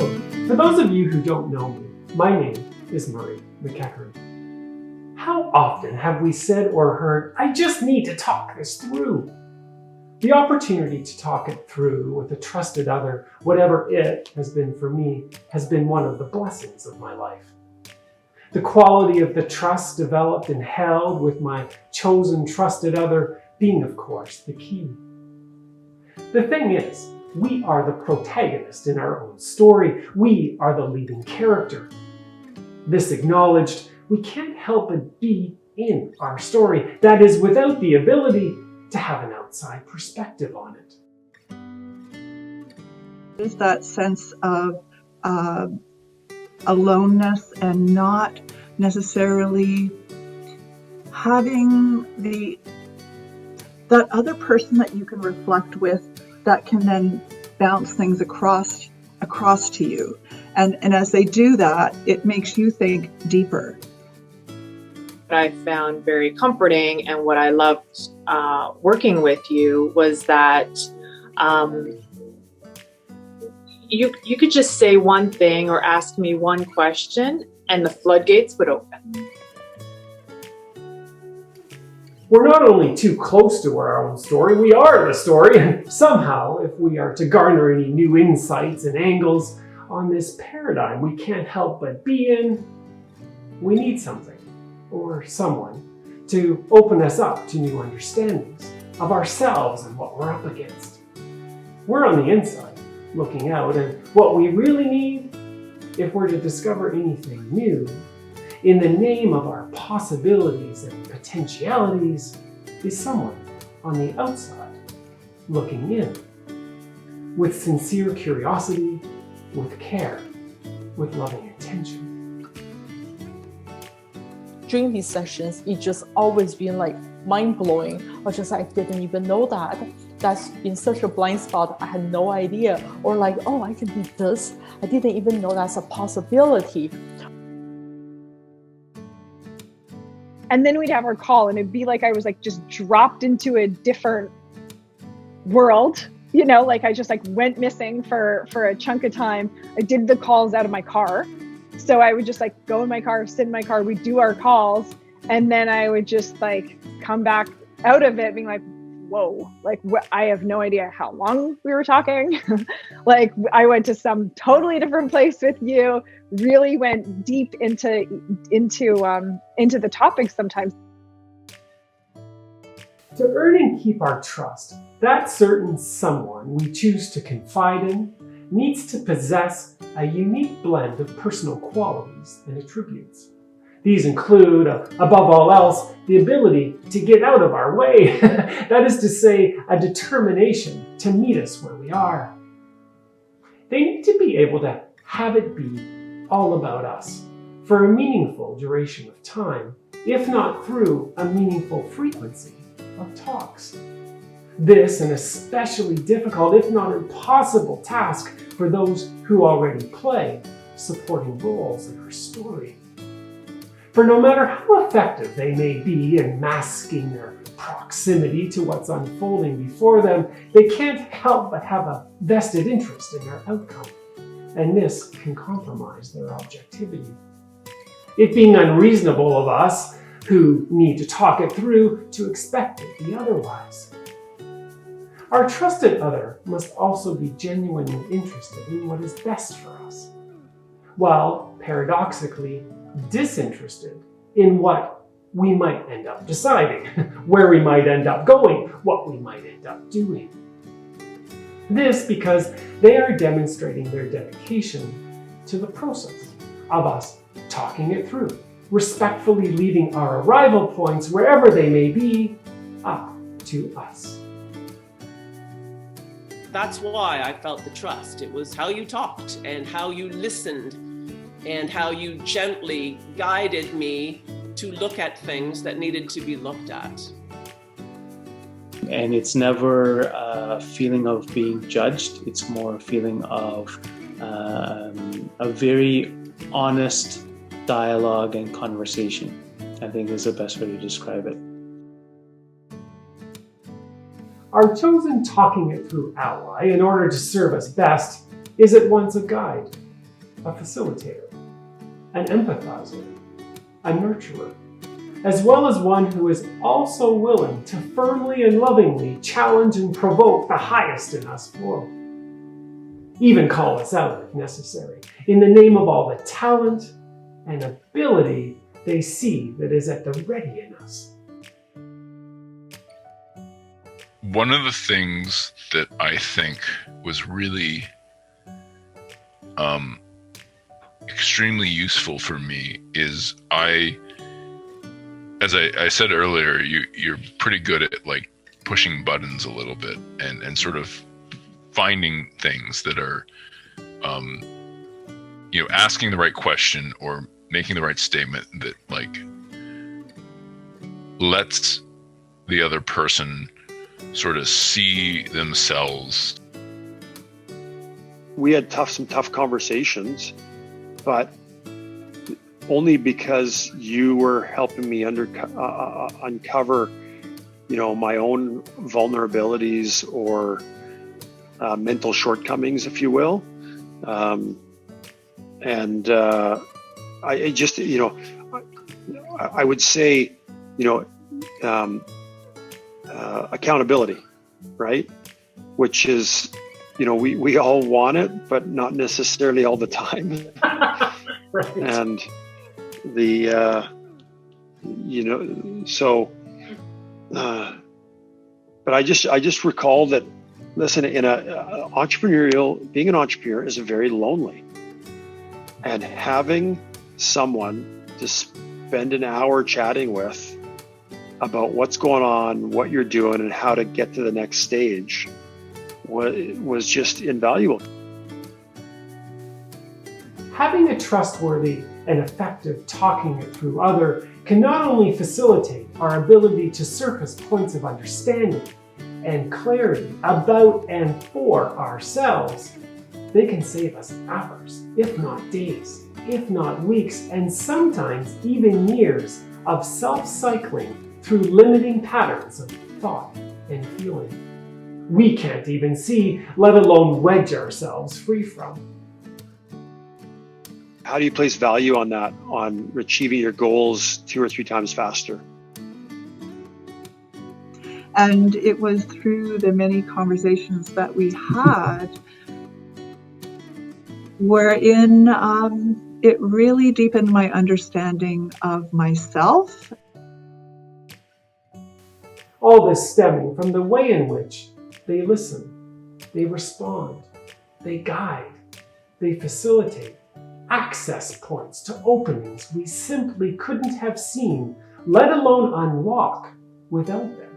Welcome. For those of you who don't know me, my name is Murray McEachern. How often have we said or heard, "I just need to talk this through"? The opportunity to talk it through with a trusted other, whatever it has been for me, has been one of the blessings of my life. The quality of the trust developed and held with my chosen trusted other being, of course, the key. The thing is, we are the protagonist in our own story. We are the leading character. This acknowledged, we can't help but be in our story. That is, without the ability to have an outside perspective on it. Is that sense of aloneness and not necessarily having that other person that you can reflect with that can then bounce things across to you. And as they do that, it makes you think deeper. What I found very comforting and what I loved working with you was that you could just say one thing or ask me one question and the floodgates would open. We're not only too close to our own story, we are the story. And somehow, if we are to garner any new insights and angles on this paradigm we can't help but be in, we need something or someone to open us up to new understandings of ourselves and what we're up against. We're on the inside, looking out, and what we really need, if we're to discover anything new, in the name of our possibilities and potentialities, is someone on the outside, looking in, with sincere curiosity, with care, with loving intention. During these sessions, it just always been like mind-blowing, or just I didn't even know that. That's been such a blind spot. I had no idea. Or like, oh, I can do this. I didn't even know that's a possibility. And then we'd have our call and it'd be like I was like just dropped into a different world. You know, like I just like went missing for a chunk of time. I did the calls out of my car. So I would just like go in my car, sit in my car, we'd do our calls. And then I would just like come back out of it being like, whoa, like I have no idea how long we were talking. Like I went to some totally different place with you, really went deep into the topics sometimes. To earn and keep our trust, that certain someone we choose to confide in needs to possess a unique blend of personal qualities and attributes. These include, above all else, the ability to get out of our way. That is to say, a determination to meet us where we are. They need to be able to have it be all about us for a meaningful duration of time, if not through a meaningful frequency of talks. This an especially difficult, if not impossible, task for those who already play supporting roles in our story. For no matter how effective they may be in masking their proximity to what's unfolding before them, they can't help but have a vested interest in their outcome, and this can compromise their objectivity. It being unreasonable of us, who need to talk it through, to expect it be otherwise. Our trusted other must also be genuinely interested in what is best for us, while paradoxically disinterested in what we might end up deciding, where we might end up going, what we might end up doing. This because they are demonstrating their dedication to the process of us talking it through, respectfully leaving our arrival points, wherever they may be, up to us. That's why I felt the trust. It was how you talked and how you listened and how you gently guided me to look at things that needed to be looked at. And it's never a feeling of being judged. It's more a feeling of a very honest dialogue and conversation, I think is the best way to describe it. Our chosen talking it through ally, in order to serve us best, is at once a guide a facilitator, an empathizer, a nurturer, as well as one who is also willing to firmly and lovingly challenge and provoke the highest in us forward. Even call us out if necessary, in the name of all the talent and ability they see that is at the ready in us. One of the things that I think was really extremely useful for me is as I said earlier, you're pretty good at like pushing buttons a little bit and sort of finding things that are, asking the right question or making the right statement that like lets the other person sort of see themselves. We had some tough conversations, but only because you were helping me uncover, my own vulnerabilities or mental shortcomings, if you will. I just, I would say, accountability, right? Which is, we all want it, but not necessarily all the time. Right. And but I just recall that, listen, being an entrepreneur is very lonely. And having someone to spend an hour chatting with about what's going on, what you're doing, and how to get to the next stage was just invaluable. Having a trustworthy and effective talking it through other can not only facilitate our ability to surface points of understanding and clarity about and for ourselves, they can save us hours, if not days, if not weeks, and sometimes even years of self-cycling through limiting patterns of thought and feeling we can't even see, let alone wedge ourselves free from. How do you place value on that, on achieving your goals 2 or 3 times faster? And it was through the many conversations that we had wherein it really deepened my understanding of myself. All this stemming from the way in which they listen, they respond, they guide, they facilitate access points to openings we simply couldn't have seen, let alone unlock, without them.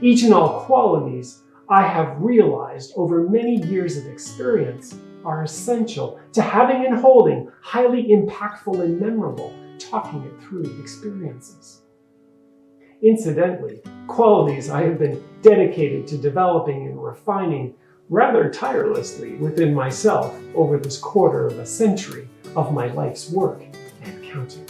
Each and all qualities I have realized over many years of experience are essential to having and holding highly impactful and memorable talking it through experiences. Incidentally, qualities I have been dedicated to developing and refining rather tirelessly within myself over this quarter of a century of my life's work and counting.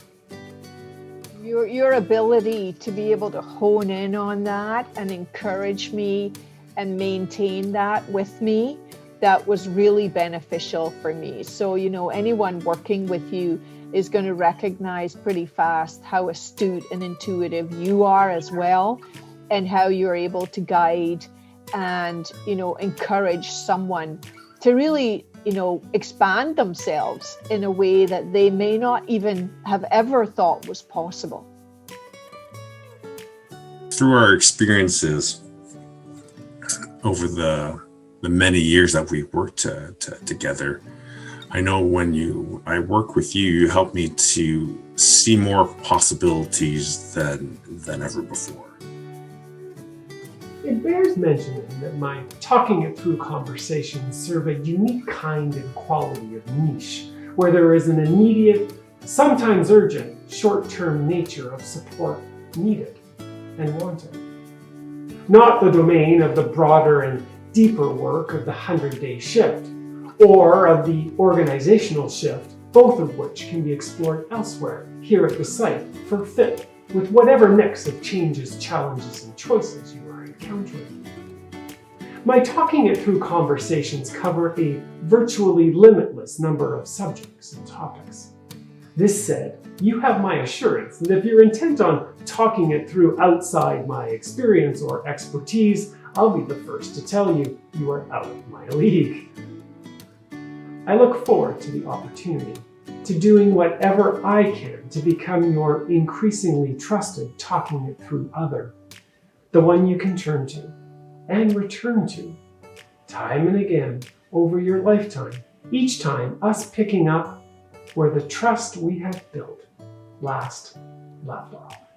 Your ability to be able to hone in on that and encourage me and maintain that with me, that was really beneficial for me. So, anyone working with you is going to recognize pretty fast how astute and intuitive you are as well, and how you're able to guide and, encourage someone to really, expand themselves in a way that they may not even have ever thought was possible. Through our experiences over the many years that we've worked together, I know when I work with you, you help me to see more possibilities than ever before. It bears mentioning that my talking it through conversations serve a unique kind and quality of niche, where there is an immediate, sometimes urgent, short-term nature of support needed and wanted. Not the domain of the broader and deeper work of the 100-day shift, or of the organizational shift, both of which can be explored elsewhere here at the site for fit with whatever mix of changes, challenges, and choices you are encountering. My talking it through conversations cover a virtually limitless number of subjects and topics. This said, you have my assurance that if you're intent on talking it through outside my experience or expertise, I'll be the first to tell you you are out of my league. I look forward to the opportunity, to doing whatever I can to become your increasingly trusted talking it through other, the one you can turn to and return to, time and again over your lifetime, each time us picking up where the trust we have built last left off.